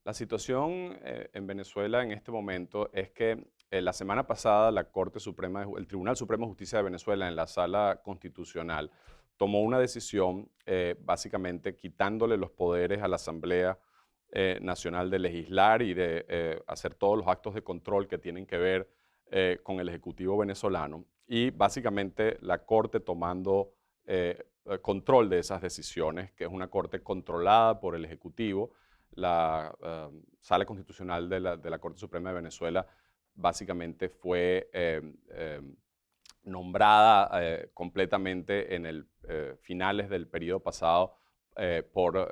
La situación en Venezuela en este momento es que la semana pasada la Corte Suprema, el Tribunal Supremo de Justicia de Venezuela en la Sala Constitucional tomó una decisión básicamente quitándole los poderes a la Asamblea Nacional de legislar y de hacer todos los actos de control que tienen que ver con el Ejecutivo venezolano y básicamente la Corte tomando control de esas decisiones, que es una Corte controlada por el Ejecutivo. La Sala Constitucional de la Corte Suprema de Venezuela básicamente fue nombrada completamente en el finales del periodo pasado por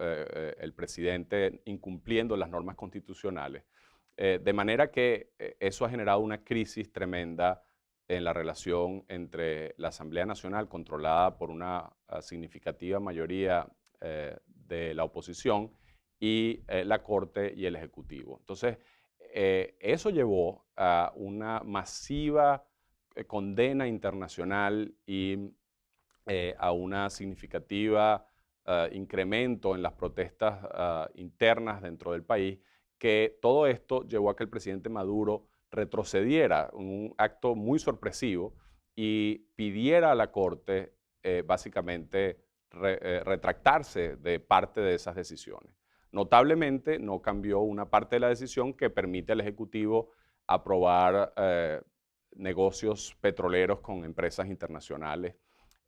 el presidente incumpliendo las normas constitucionales. De manera que eso ha generado una crisis tremenda en la relación entre la Asamblea Nacional, controlada por una significativa mayoría de la oposición, y la Corte y el Ejecutivo. Entonces, eso llevó a una masiva condena internacional y a una significativa incremento en las protestas internas dentro del país, que todo esto llevó a que el presidente Maduro retrocediera en un acto muy sorpresivo y pidiera a la Corte básicamente retractarse de parte de esas decisiones. Notablemente no cambió una parte de la decisión que permite al Ejecutivo aprobar negocios petroleros con empresas internacionales,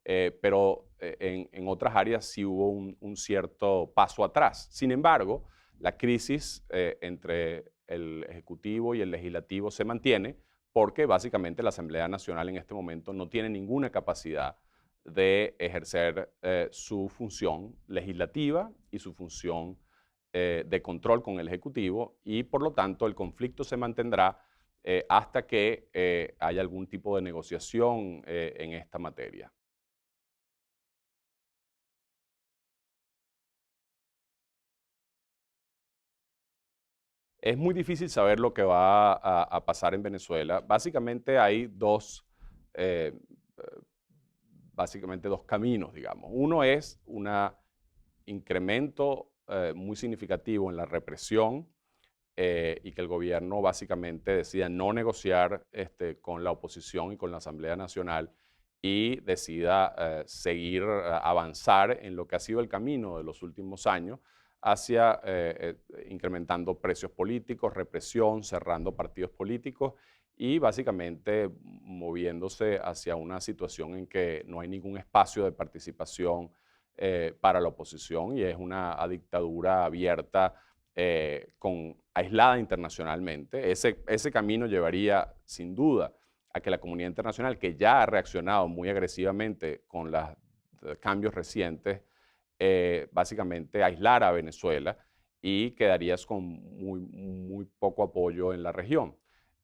pero en otras áreas sí hubo un cierto paso atrás. Sin embargo, la crisis entre el Ejecutivo y el Legislativo se mantiene porque básicamente la Asamblea Nacional en este momento no tiene ninguna capacidad de ejercer su función legislativa y su función de control con el Ejecutivo, y por lo tanto el conflicto se mantendrá hasta que haya algún tipo de negociación en esta materia. Es muy difícil saber lo que va a pasar en Venezuela. Básicamente hay eh, dos caminos, digamos. Uno es un incremento muy significativo en la represión y que el gobierno básicamente decida no negociar con la oposición y con la Asamblea Nacional y decida seguir, avanzar en lo que ha sido el camino de los últimos años hacia incrementando precios políticos, represión, cerrando partidos políticos y básicamente moviéndose hacia una situación en que no hay ningún espacio de participación para la oposición y es una dictadura abierta aislada internacionalmente. Ese camino llevaría sin duda a que la comunidad internacional, que ya ha reaccionado muy agresivamente con los cambios recientes, básicamente aislara a Venezuela y quedarías con muy poco apoyo en la región.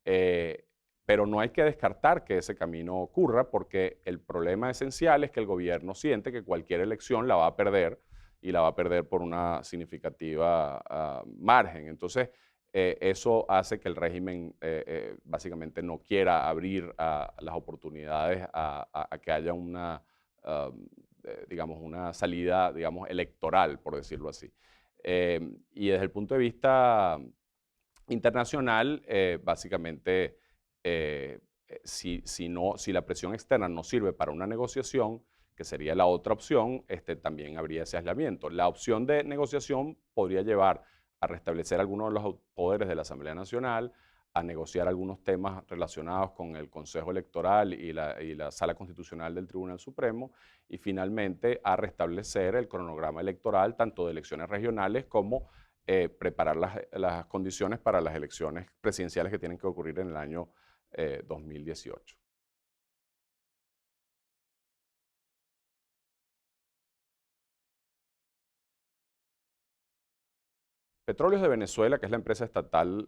Eh, pero no hay que descartar que ese camino ocurra porque el problema esencial es que el gobierno siente que cualquier elección la va a perder y la va a perder por una significativa margen. Entonces, eso hace que el régimen básicamente no quiera abrir las oportunidades a que haya digamos, una salida, digamos, electoral, por decirlo así. Y desde el punto de vista internacional, básicamente, si la presión externa no sirve para una negociación, que sería la otra opción, también habría ese aislamiento. La opción de negociación podría llevar a restablecer algunos de los poderes de la Asamblea Nacional, a negociar algunos temas relacionados con el Consejo Electoral y la Sala Constitucional del Tribunal Supremo, y finalmente a restablecer el cronograma electoral tanto de elecciones regionales como preparar las condiciones para las elecciones presidenciales que tienen que ocurrir en el año 2018. Petróleos de Venezuela, que es la empresa estatal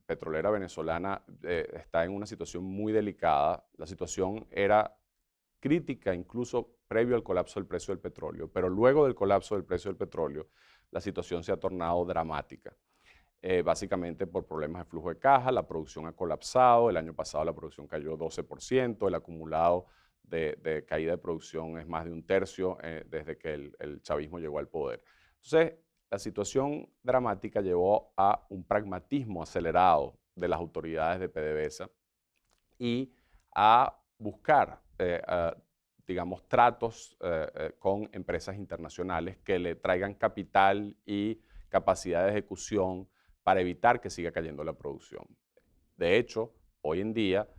petrolera venezolana, está en una situación muy delicada. La situación era crítica incluso previo al colapso del precio del petróleo, pero luego del colapso del precio del petróleo, la situación se ha tornado dramática. Básicamente por problemas de flujo de caja, la producción ha colapsado, el año pasado la producción cayó 12%, el acumulado de caída de producción es más de un tercio desde que el chavismo llegó al poder. Entonces, la situación dramática llevó a un pragmatismo acelerado de las autoridades de PDVSA y a buscar, digamos, tratos con empresas internacionales que le traigan capital y capacidad de ejecución para evitar que siga cayendo la producción. De hecho, hoy en día,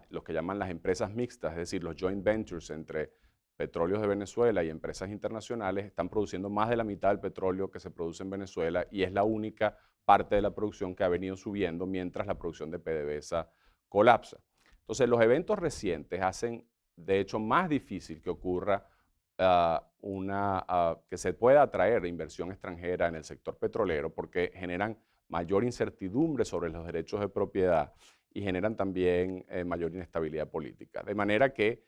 lo que llaman las empresas mixtas, es decir, los joint ventures entre petróleos de Venezuela y empresas internacionales, están produciendo más de la mitad del petróleo que se produce en Venezuela y es la única parte de la producción que ha venido subiendo mientras la producción de PDVSA colapsa. Entonces, los eventos recientes hacen, de hecho, más difícil que ocurra que se pueda atraer inversión extranjera en el sector petrolero porque generan mayor incertidumbre sobre los derechos de propiedad y generan también mayor inestabilidad política. De manera que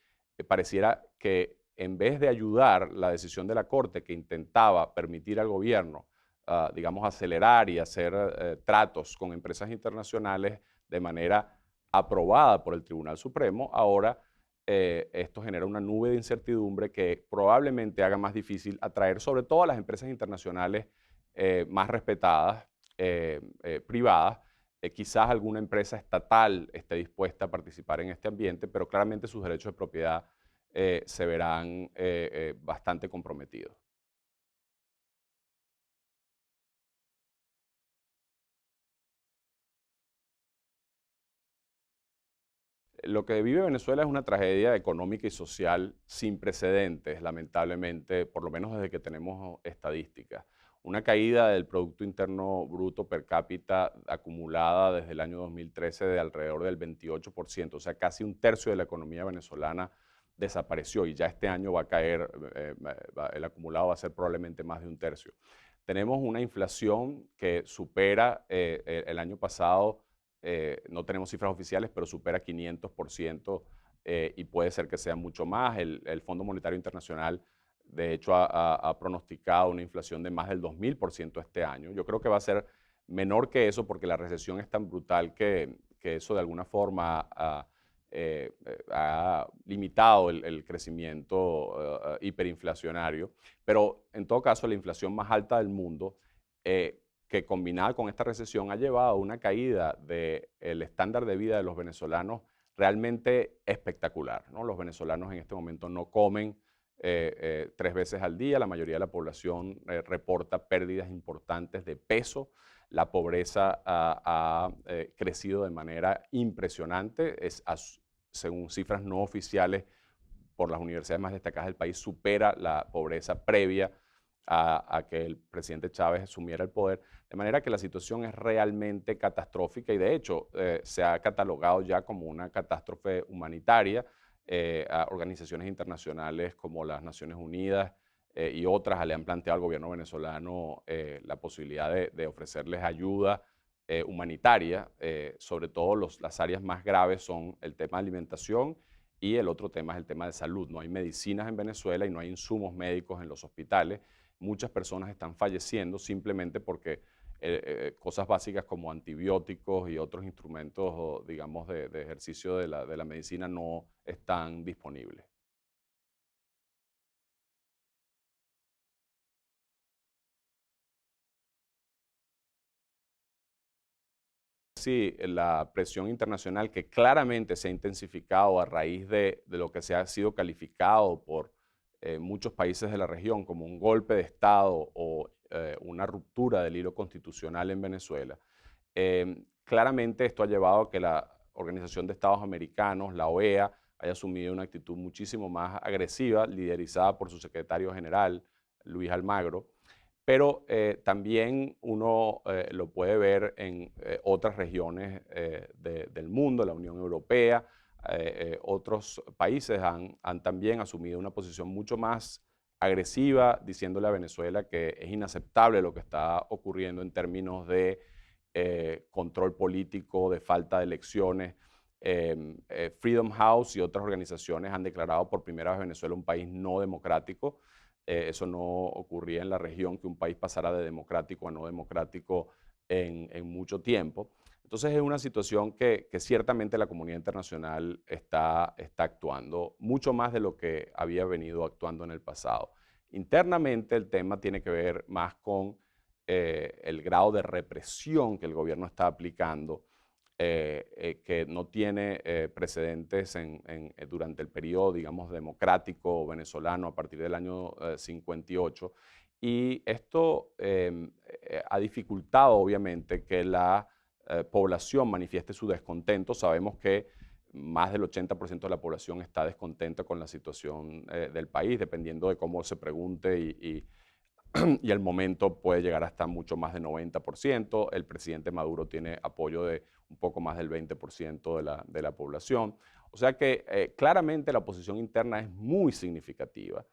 pareciera que en vez de ayudar la decisión de la Corte que intentaba permitir al gobierno, digamos, acelerar y hacer tratos con empresas internacionales de manera aprobada por el Tribunal Supremo, ahora esto genera una nube de incertidumbre que probablemente haga más difícil atraer sobre todo a las empresas internacionales más respetadas, privadas. Quizás alguna empresa estatal esté dispuesta a participar en este ambiente, pero claramente sus derechos de propiedad se verán bastante comprometidos. Lo que vive Venezuela es una tragedia económica y social sin precedentes, lamentablemente, por lo menos desde que tenemos estadísticas. Una caída del Producto Interno Bruto per cápita acumulada desde el año 2013 de alrededor del 28%, o sea, casi un tercio de la economía venezolana desapareció y ya este año va a caer, el acumulado va a ser probablemente más de un tercio. Tenemos una inflación que supera el año pasado, no tenemos cifras oficiales, pero supera 500% y puede ser que sea mucho más. El Fondo Monetario Internacional, de hecho, ha pronosticado una inflación de más del 2000% este año. Yo creo que va a ser menor que eso porque la recesión es tan brutal que eso de alguna forma ha limitado el crecimiento hiperinflacionario. Pero en todo caso, la inflación más alta del mundo que combinada con esta recesión ha llevado a una caída del estándar de vida de los venezolanos realmente espectacular, ¿no? Los venezolanos en este momento no comen 3 veces al día, la mayoría de la población reporta pérdidas importantes de peso, la pobreza ha crecido de manera impresionante, según cifras no oficiales por las universidades más destacadas del país, supera la pobreza previa a que el presidente Chávez asumiera el poder, de manera que la situación es realmente catastrófica y de hecho se ha catalogado ya como una catástrofe humanitaria. A organizaciones internacionales como las Naciones Unidas y otras le han planteado al gobierno venezolano la posibilidad de ofrecerles ayuda humanitaria, sobre todo las áreas más graves son el tema de alimentación y el otro tema es el tema de salud. No hay medicinas en Venezuela y no hay insumos médicos en los hospitales. Muchas personas están falleciendo simplemente porque cosas básicas como antibióticos y otros instrumentos, digamos, de ejercicio de la medicina no están disponibles. Sí, la presión internacional que claramente se ha intensificado a raíz de lo que se ha sido calificado por muchos países de la región como un golpe de Estado o una ruptura del hilo constitucional en Venezuela. Claramente esto ha llevado a que la Organización de Estados Americanos, la OEA, haya asumido una actitud muchísimo más agresiva, liderizada por su secretario general, Luis Almagro, pero también uno lo puede ver en otras regiones del mundo, la Unión Europea, otros países han también asumido una posición mucho más agresiva, diciéndole a Venezuela que es inaceptable lo que está ocurriendo en términos de control político, de falta de elecciones. Freedom House y otras organizaciones han declarado por primera vez Venezuela un país no democrático. Eso no ocurría en la región, que un país pasara de democrático a no democrático en mucho tiempo. Entonces es una situación que ciertamente la comunidad internacional está actuando mucho más de lo que había venido actuando en el pasado. Internamente el tema tiene que ver más con el grado de represión que el gobierno está aplicando, que no tiene precedentes durante el periodo, digamos, democrático venezolano a partir del año 58. Y esto ha dificultado, obviamente, que la población manifieste su descontento. Sabemos que más del 80% de la población está descontenta con la situación del país, dependiendo de cómo se pregunte y el momento puede llegar hasta mucho más de 90%. El presidente Maduro tiene apoyo de un poco más del 20% de la población. O sea que claramente la oposición interna es muy significativa.